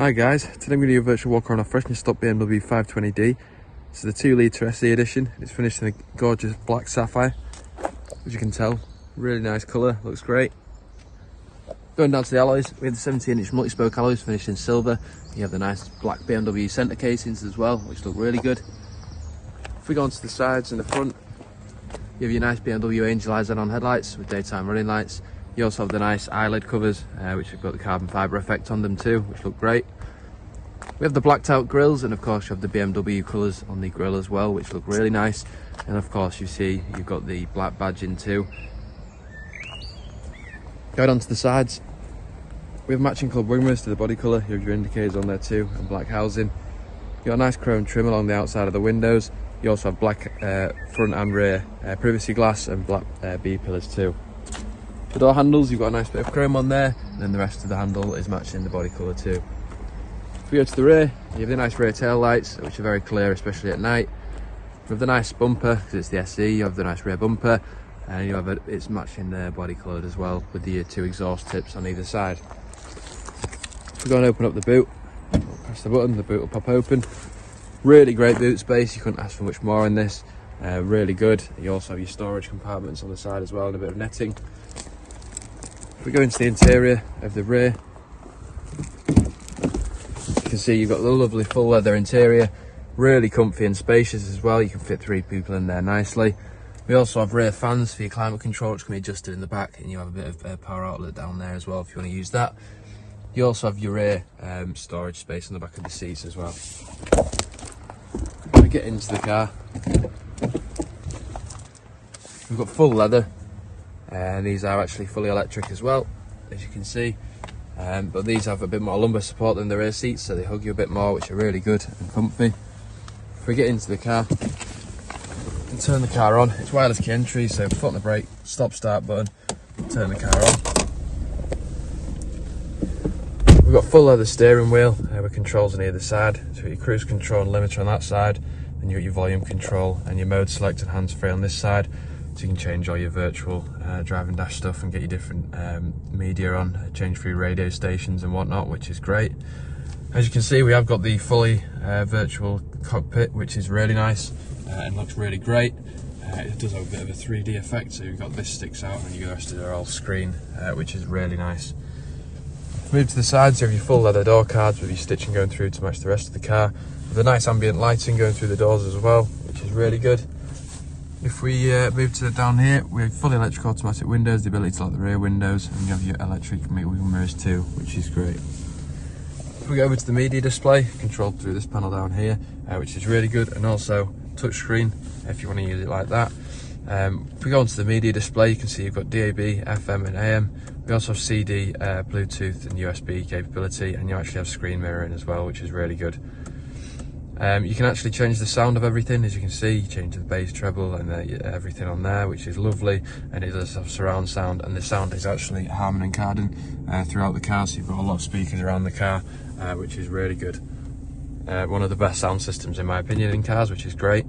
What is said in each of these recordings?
Hi guys, today I'm going to do a virtual walk around our freshly stock BMW 520D. This is the 2 litre SE edition. It's finished in a gorgeous black sapphire, as you can tell. Really nice colour, looks great. Going down to the alloys, we have the 17-inch multi-spoke alloys finished in silver. You have the nice black BMW centre casings as well, which look really good. If we go onto the sides and the front, you have your nice BMW Angel Eyes on headlights with daytime running lights. You also have the nice eyelid covers, which have got the carbon fibre effect on them too, which look great. We have the blacked out grills, and of course you have the BMW colours on the grille as well, which look really nice. And of course you see you've got the black badging too. Going on to the sides, we have matching coloured wing mirrors to the body colour. You have your indicators on there too, and black housing. You've got a nice chrome trim along the outside of the windows. You also have black front and rear privacy glass and black B pillars too. The door handles, you've got a nice bit of chrome on there, and then the rest of the handle is matching the body colour too. If we go to the rear, you have the nice rear tail lights, which are very clear, especially at night. You have the nice bumper, because it's the SE, you have the nice rear bumper, and you have it's matching the body coloured as well, with the 2 exhaust tips on either side. If we go and open up the boot, press the button, the boot will pop open. Really great boot space, you couldn't ask for much more in this. Really good. You also have your storage compartments on the side as well, and a bit of netting. If we go into the interior of the rear, you can see you've got the lovely full leather interior, really comfy and spacious as well. You can fit 3 people in there nicely. We also have rear fans for your climate control, which can be adjusted in the back, and you have a bit of power outlet down there as well if you want to use that. You also have your rear storage space on the back of the seats as well. When we get into the car, we've got full leather. These are actually fully electric as well, as you can see, but these have a bit more lumbar support than the rear seats, so they hug you a bit more, which are really good and comfy. If we get into the car and turn the car on, it's wireless key entry, so foot on the brake, stop start button, turn the car on. We've got full leather steering wheel with controls on either side, so your cruise control and limiter on that side, and you've got your volume control and your mode select and hands free on this side. So you can change all your virtual driving dash stuff and get your different media on, change through radio stations and whatnot, which is great. As you can see, we have got the fully virtual cockpit, which is really nice and looks really great. It does have a bit of a 3D effect, so you've got this sticks out and the rest of it are all screen, which is really nice. Move to the sides, you have your full leather door cards with your stitching going through to match the rest of the car, with a nice ambient lighting going through the doors as well, which is really good. If we move to down here, we have fully electric automatic windows, the ability to lock the rear windows, and you have your electric wheel mirrors too, which is great. If we go over to the media display, controlled through this panel down here, which is really good, and also touchscreen if you want to use it like that. If we go onto the media display, you can see you've got DAB, FM and AM. We also have CD, Bluetooth and USB capability, and you actually have screen mirroring as well, which is really good. You can actually change the sound of everything, as you can see. You change the bass, treble and everything on there, which is lovely, and it does have surround sound, and the sound is actually Harman and Kardon throughout the car, so you've got a lot of speakers around the car, which is really good. One of the best sound systems in my opinion in cars, which is great.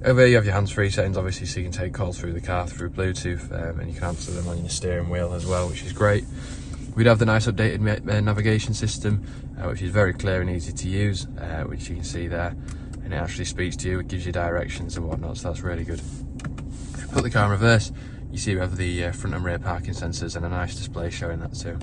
Over here you have your hands-free settings, obviously, so you can take calls through the car through Bluetooth, and you can answer them on your steering wheel as well, which is great. We'd have the nice updated navigation system, which is very clear and easy to use, which you can see there, and it actually speaks to you, it gives you directions and whatnot, so that's really good. If you put the car in reverse, you see we have the front and rear parking sensors and a nice display showing that too.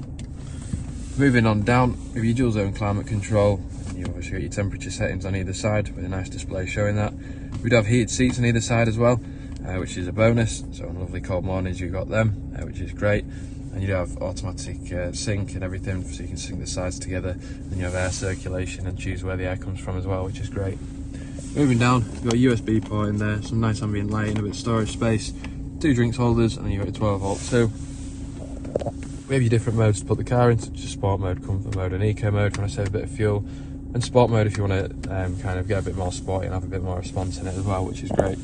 Moving on down, with your dual zone climate control, you obviously got your temperature settings on either side with a nice display showing that. We'd have heated seats on either side as well, which is a bonus, so on lovely cold mornings you've got them, which is great. And you do have automatic sync and everything, so you can sync the sides together, and you have air circulation and choose where the air comes from as well, which is great. Moving down, you've got a USB port in there, some nice ambient lighting, a bit of storage space, 2 drinks holders, and you've got a 12 volt too. We have your different modes to put the car in, such as sport mode, comfort mode and eco mode if you want to save a bit of fuel, and sport mode if you want to kind of get a bit more sporty and have a bit more response in it as well, which is great.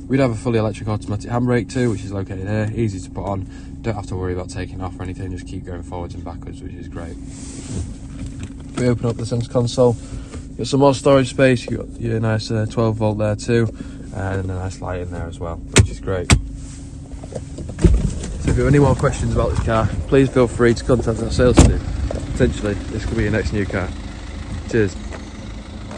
We'd have a fully electric automatic handbrake too, which is located here, easy to put on, don't have to worry about taking off or anything, just keep going forwards and backwards, which is great. If we open up the center console, you've got some more storage space, you've got your nice 12 volt there too, and a nice light in there as well, which is great. So if you have any more questions about this car, please feel free to contact our sales team. potentially this could be your next new car. Cheers.